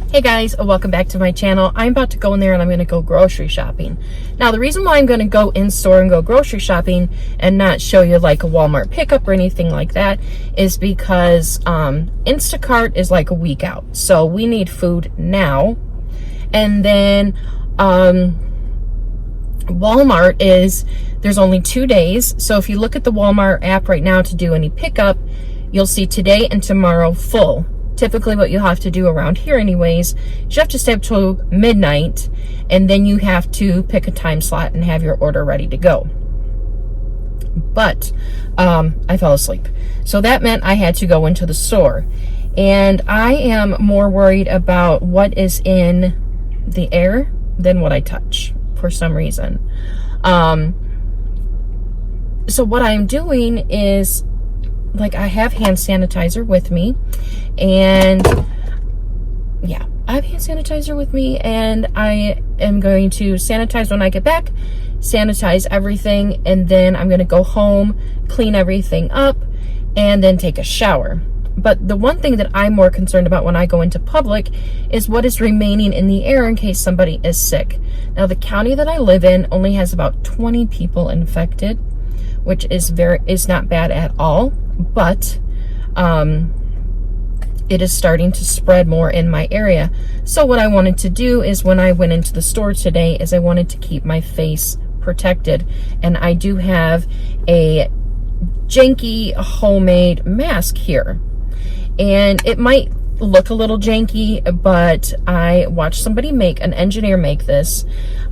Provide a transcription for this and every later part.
Hey guys, welcome back to my channel. I'm about to go in there and I'm going to go grocery shopping. Now the reason why I'm going to go in store and go grocery shopping and not show you like a Walmart pickup or anything like that is because Instacart is like a week out. So we need food now. And then Walmart there's only 2 days. So if you look at the Walmart app right now to do any pickup, you'll see today and tomorrow full. Typically what you have to do around here anyways, is you have to stay up till midnight and then you have to pick a time slot and have your order ready to go. But I fell asleep. So that meant I had to go into the store. And I am more worried about what is in the air than what I touch for some reason. So what I'm doing is, like, I have hand sanitizer with me, and yeah, I have hand sanitizer with me, and I am going to sanitize when I get back, sanitize everything, and then I'm going to go home, clean everything up, and then take a shower. But the one thing that I'm more concerned about when I go into public is what is remaining in the air in case somebody is sick. Now, the county that I live in only has about 20 people infected, which is not bad at all. But it is starting to spread more in my area. So what I wanted to do is, when I went into the store today, is I wanted to keep my face protected. And I do have a janky homemade mask here. And it might look a little janky, but I watched somebody an engineer make this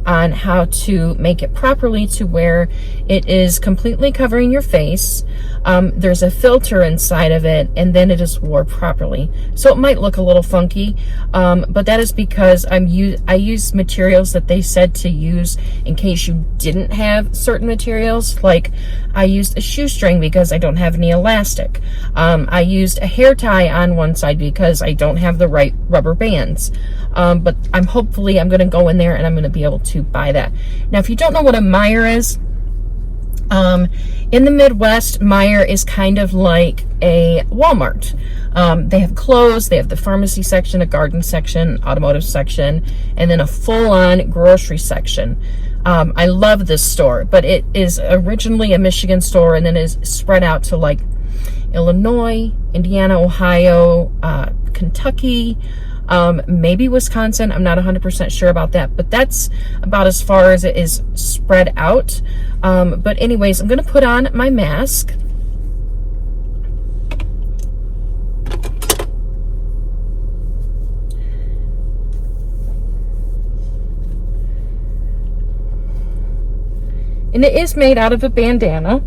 on how to make it properly to where it is completely covering your face. There's a filter inside of it, and then it is wore properly. So it might look a little funky, but that is because I use materials that they said to use in case you didn't have certain materials. Like, I used a shoestring because I don't have any elastic. I used a hair tie on one side because I don't have the right rubber bands. But I'm going to go in there and I'm going to be able to buy that. Now, if you don't know what a Meijer is, in the Midwest, Meijer is kind of like a Walmart. They have clothes, they have the pharmacy section, a garden section, automotive section, and then a full-on grocery section. I love this store, but it is originally a Michigan store and then is spread out to like Illinois, Indiana, Ohio, Kentucky, maybe Wisconsin. I'm not 100% sure about that, but that's about as far as it is spread out. But anyways, I'm going to put on my mask. And it is made out of a bandana.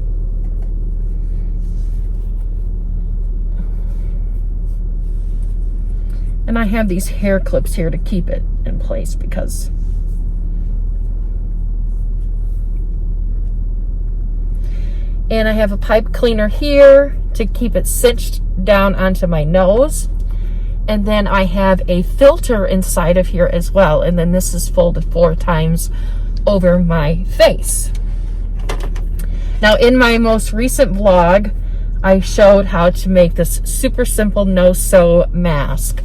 And I have these hair clips here to keep it in place because and I have a pipe cleaner here to keep it cinched down onto my nose. And then I have a filter inside of here as well. And then this is folded 4 times over my face. Now, in my most recent vlog, I showed how to make this super simple no-sew mask.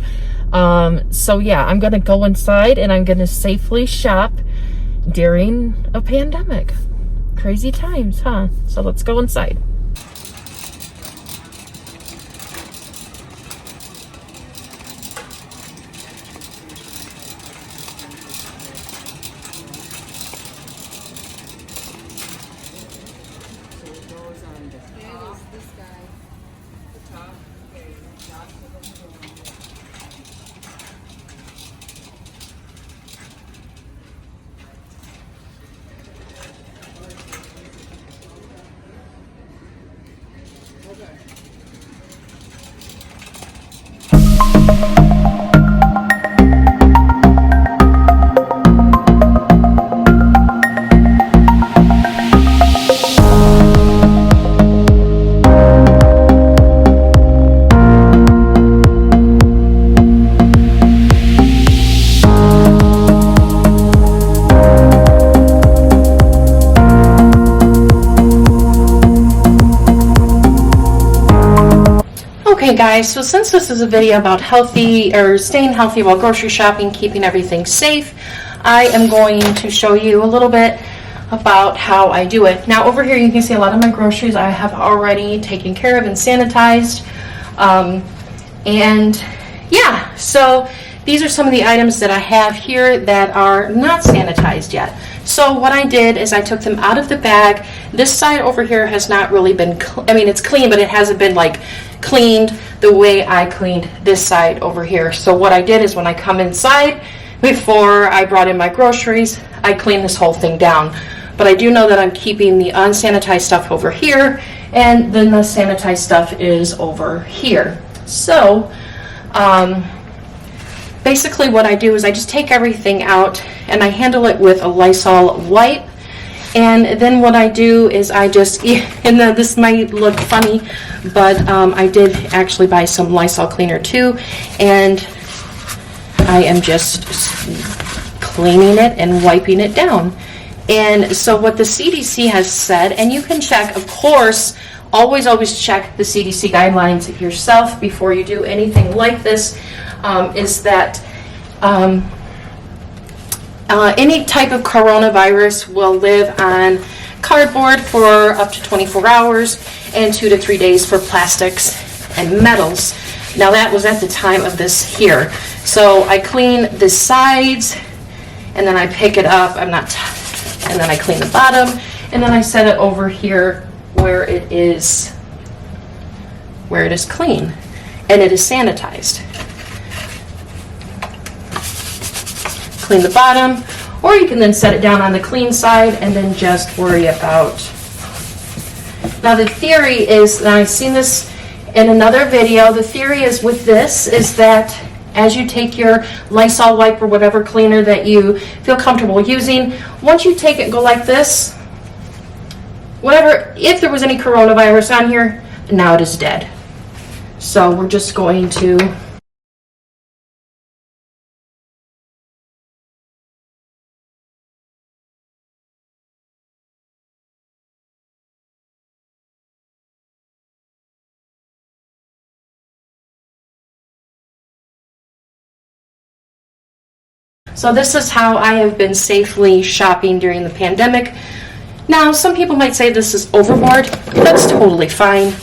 So yeah, I'm going to go inside and I'm going to safely shop during a pandemic. Crazy times, huh? So let's go inside. Okay guys, so since this is a video about healthy or staying healthy while grocery shopping, keeping everything safe, I am going to show you a little bit about how I do it. Now over here you can see a lot of my groceries I have already taken care of and sanitized. And yeah, so these are some of the items that I have here that are not sanitized yet. So what I did is I took them out of the bag. This side over here has not really been, I mean it's clean, but it hasn't been like cleaned the way I cleaned this side over here. So what I did is when I come inside, before I brought in my groceries, I cleaned this whole thing down. But I do know that I'm keeping the unsanitized stuff over here, and then the sanitized stuff is over here. So basically what I do is I just take everything out and I handle it with a Lysol wipe. And then what I do is I just, and this might look funny, but I did actually buy some Lysol cleaner too, and I am just cleaning it and wiping it down. And so what the CDC has said, and you can check, of course, always check the CDC guidelines yourself before you do anything like this, is that any type of coronavirus will live on cardboard for up to 24 hours and 2 to 3 days for plastics and metals. Now that was at the time of this here. So I clean the sides and then I pick it up, and then I clean the bottom, and then I set it over here where it is clean and it is sanitized. Clean the bottom, or you can then set it down on the clean side and then just worry about. Now the theory is, and I've seen this in another video, the theory is with this is that as you take your Lysol wipe or whatever cleaner that you feel comfortable using, once you take it and go like this, whatever, if there was any coronavirus on here, now it is dead. So we're just going to So this is how I have been safely shopping during the pandemic. Now, some people might say this is overboard. That's totally fine.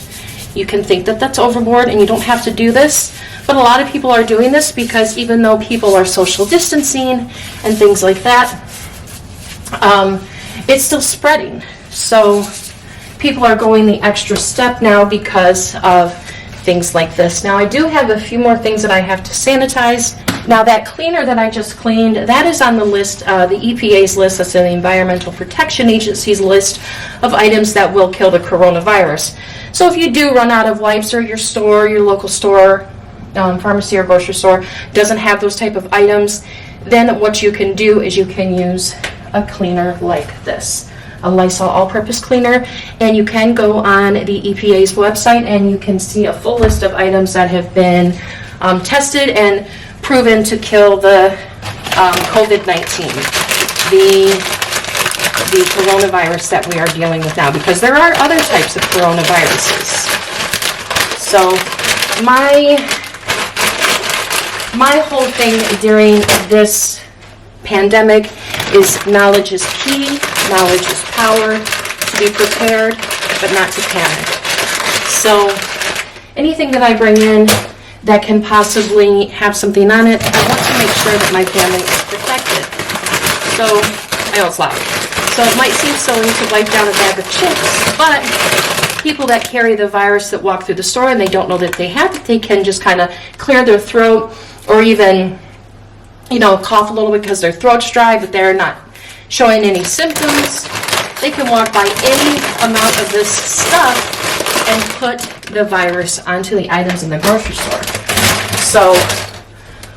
You can think that that's overboard and you don't have to do this. But a lot of people are doing this because even though people are social distancing and things like that, it's still spreading. So people are going the extra step now because of things like this. Now I do have a few more things that I have to sanitize. Now that cleaner that I just cleaned, that is on the list, the EPA's list, that's in the Environmental Protection Agency's list of items that will kill the coronavirus. So if you do run out of wipes, or your store, your local store, pharmacy or grocery store doesn't have those type of items, then what you can do is you can use a cleaner like this, a Lysol all-purpose cleaner, and you can go on the EPA's website and you can see a full list of items that have been tested and proven to kill the COVID-19, the coronavirus that we are dealing with now, because there are other types of coronaviruses. So my whole thing during this pandemic is knowledge is key, knowledge is power, to be prepared, but not to panic. So anything that I bring in that can possibly have something on it, I want to make sure that my family is protected. So, I know it's loud. So it might seem silly to wipe down a bag of chips, but people that carry the virus that walk through the store and they don't know that they have it, they can just kind of clear their throat, or even, you know, cough a little bit because their throat's dry, but they're not showing any symptoms. They can walk by any amount of this stuff and put the virus onto the items in the grocery store. So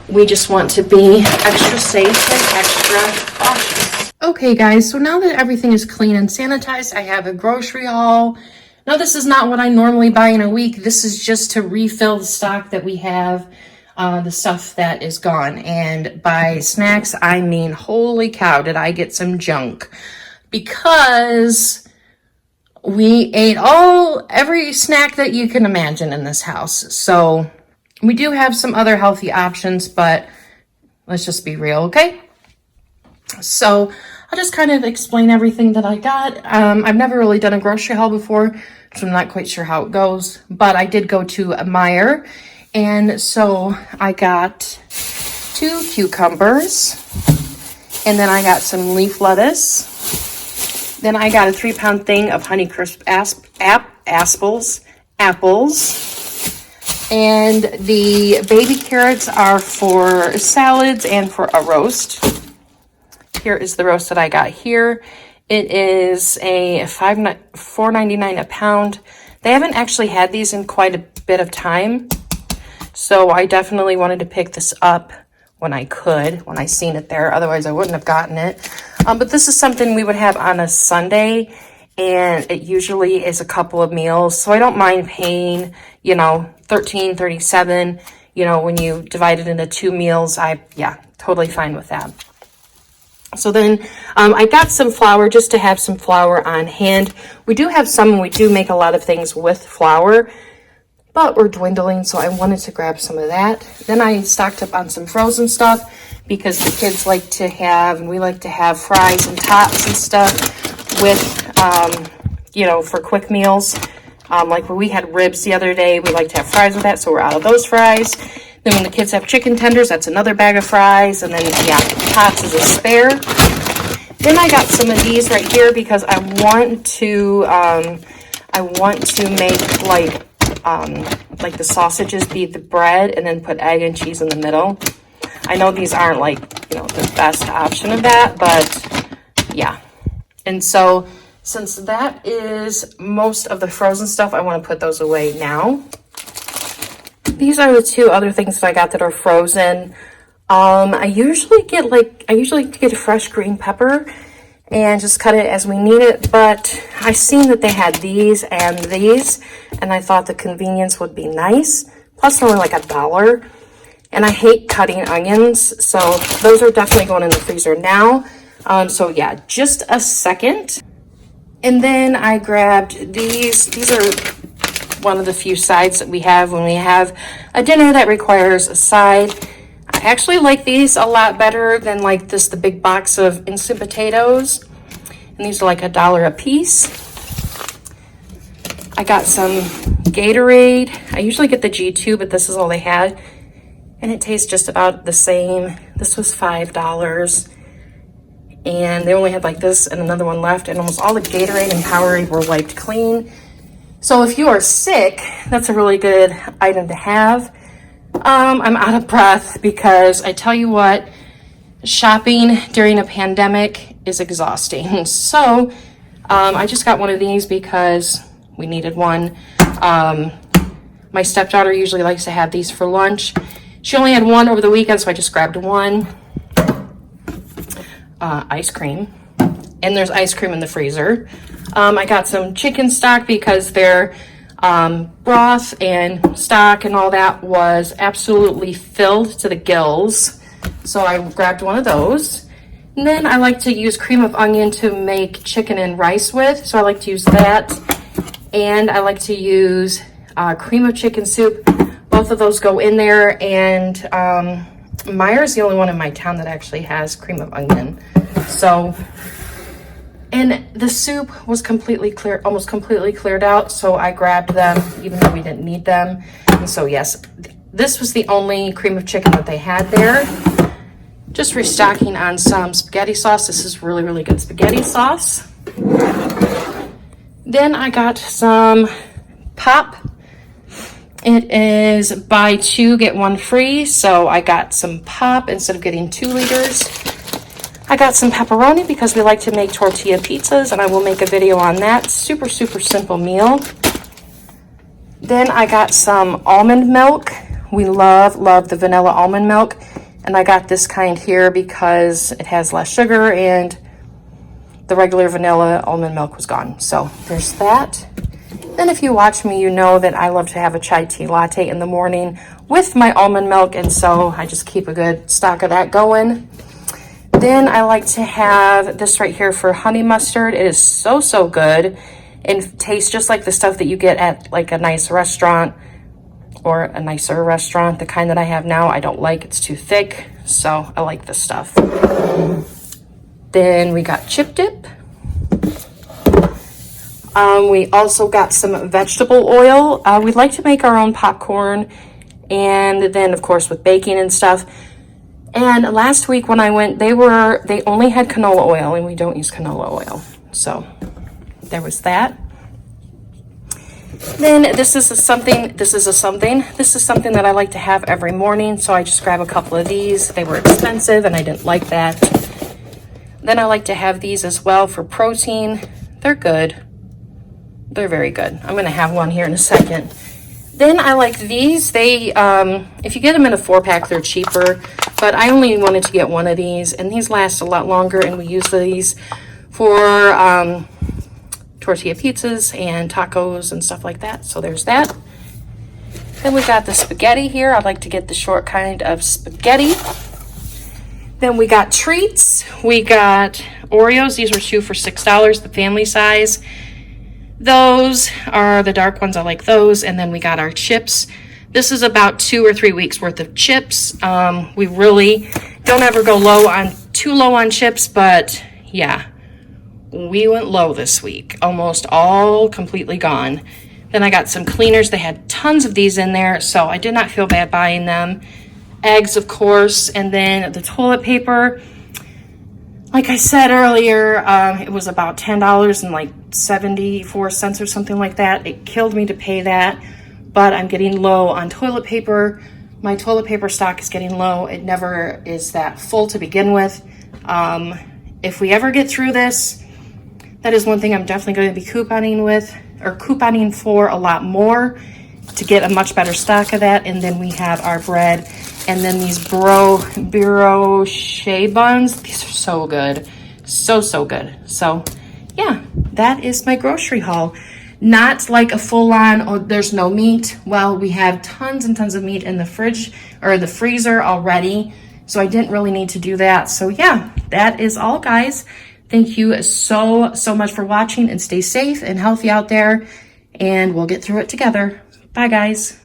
we just want to be extra safe and extra cautious. Okay guys, so now that everything is clean and sanitized, I have a grocery haul. Now this is not what I normally buy in a week. This is just to refill the stock that we have, the stuff that is gone. And by snacks, I mean, holy cow, did I get some junk. Because we ate every snack that you can imagine in this house. So we do have some other healthy options, but let's just be real, okay? So I'll just kind of explain everything that I got. I've never really done a grocery haul before, so I'm not quite sure how it goes, but I did go to Meijer, and so I got 2 cucumbers, and then I got some leaf lettuce. Then I got a 3-pound thing of Honeycrisp apples. And the baby carrots are for salads and for a roast. Here is the roast that I got here. It is a $4.99 a pound. They haven't actually had these in quite a bit of time, so I definitely wanted to pick this up when I seen it there. Otherwise I wouldn't have gotten it. But this is something we would have on a Sunday, and it usually is a couple of meals, so I don't mind paying, $13.37, when you divide it into 2 meals. Totally fine with that. So then I got some flour just to have some flour on hand. We do have some, and we do make a lot of things with flour, but we're dwindling, so I wanted to grab some of that. Then I stocked up on some frozen stuff because the kids like to have, and we like to have, fries and tots and stuff with, for quick meals. Like when we had ribs the other day, we like to have fries with that, so we're out of those fries. Then when the kids have chicken tenders, that's another bag of fries. And then, tots is a spare. Then I got some of these right here because I want to make like the sausages be the bread and then put egg and cheese in the middle. I know these aren't the best option of that, but yeah. And so since that is most of the frozen stuff, I want to put those away now. These are the 2 other things that I got that are frozen. I usually get a fresh green pepper and just cut it as we need it, but I seen that they had these, and I thought the convenience would be nice. Plus they're only like $1, and I hate cutting onions, so those are definitely going in the freezer now. So yeah, just a second. And then I grabbed these. These are one of the few sides that we have when we have a dinner that requires a side. I actually like these a lot better than the big box of instant potatoes. And these are like $1 a piece. I got some Gatorade. I usually get the G2, but this is all they had. And it tastes just about the same. This was $5. And they only had this and another one left. And almost all the Gatorade and Powerade were wiped clean. So if you are sick, that's a really good item to have. I'm out of breath because I tell you what, shopping during a pandemic is exhausting. So I just got one of these because we needed one. My stepdaughter usually likes to have these for lunch. She only had one over the weekend, so I just grabbed one. Ice cream. And there's ice cream in the freezer. I got some chicken stock because their broth and stock and all that was absolutely filled to the gills. So I grabbed one of those. And then I like to use cream of onion to make chicken and rice with. So I like to use that. And I like to use cream of chicken soup. Both of those go in there. And Meijer's the only one in my town that actually has cream of onion. So... And the soup was almost completely cleared out, so I grabbed them even though we didn't need them. And so yes, this was the only cream of chicken that they had there. Just restocking on some spaghetti sauce. This is really, really good spaghetti sauce. Then I got some pop. It is buy 2, get 1 free, so I got some pop instead of getting 2 liters. I got some pepperoni because we like to make tortilla pizzas, and I will make a video on that. Super, super simple meal. Then I got some almond milk. We love the vanilla almond milk. And I got this kind here because it has less sugar and the regular vanilla almond milk was gone. So there's that. Then if you watch me, you know that I love to have a chai tea latte in the morning with my almond milk. And so I just keep a good stock of that going. Then I like to have this right here for honey mustard. It is so, so good. and tastes just like the stuff that you get at like a nice restaurant or a nicer restaurant. The kind that I have now, I don't like. It's too thick, so I like this stuff. Then we got chip dip. We also got some vegetable oil. We like to make our own popcorn, and then of course with baking and stuff. And last week when I went, they only had canola oil, and we don't use canola oil. So there was that. Then this is something that I like to have every morning, so I just grab a couple of these. They were expensive and I didn't like that. Then I like to have these as well for protein. They're good. They're very good. I'm gonna have one here in a second. Then I like these. They, if you get them in a 4-pack, they're cheaper, but I only wanted to get one of these, and these last a lot longer, and we use these for tortilla pizzas and tacos and stuff like that. So there's that. Then we got the spaghetti here. I like to get the short kind of spaghetti. Then we got treats. We got Oreos. These were 2 for $6, the family size. Those are the dark ones. I like those. And then we got our chips. This is about 2 or 3 weeks worth of chips. We really don't ever go too low on chips, but yeah, we went low this week. Almost all completely gone. Then I got some cleaners. They had tons of these in there, so I did not feel bad buying them. Eggs, of course, and then the toilet paper. Like I said earlier, it was about $10.74 or something like that. It killed me to pay that, but I'm getting low on toilet paper. My toilet paper stock is getting low. It never is that full to begin with. If we ever get through this, that is one thing I'm definitely going to be couponing for a lot more to get a much better stock of that. And then we have our bread, and then these brioche buns. These are so good. So good. So yeah, that is my grocery haul. Not like a full-on, oh, there's no meat. Well, we have tons and tons of meat in the fridge or the freezer already, so I didn't really need to do that. So yeah, that is all, guys. Thank you so much for watching, and stay safe and healthy out there, and we'll get through it together. Bye, guys.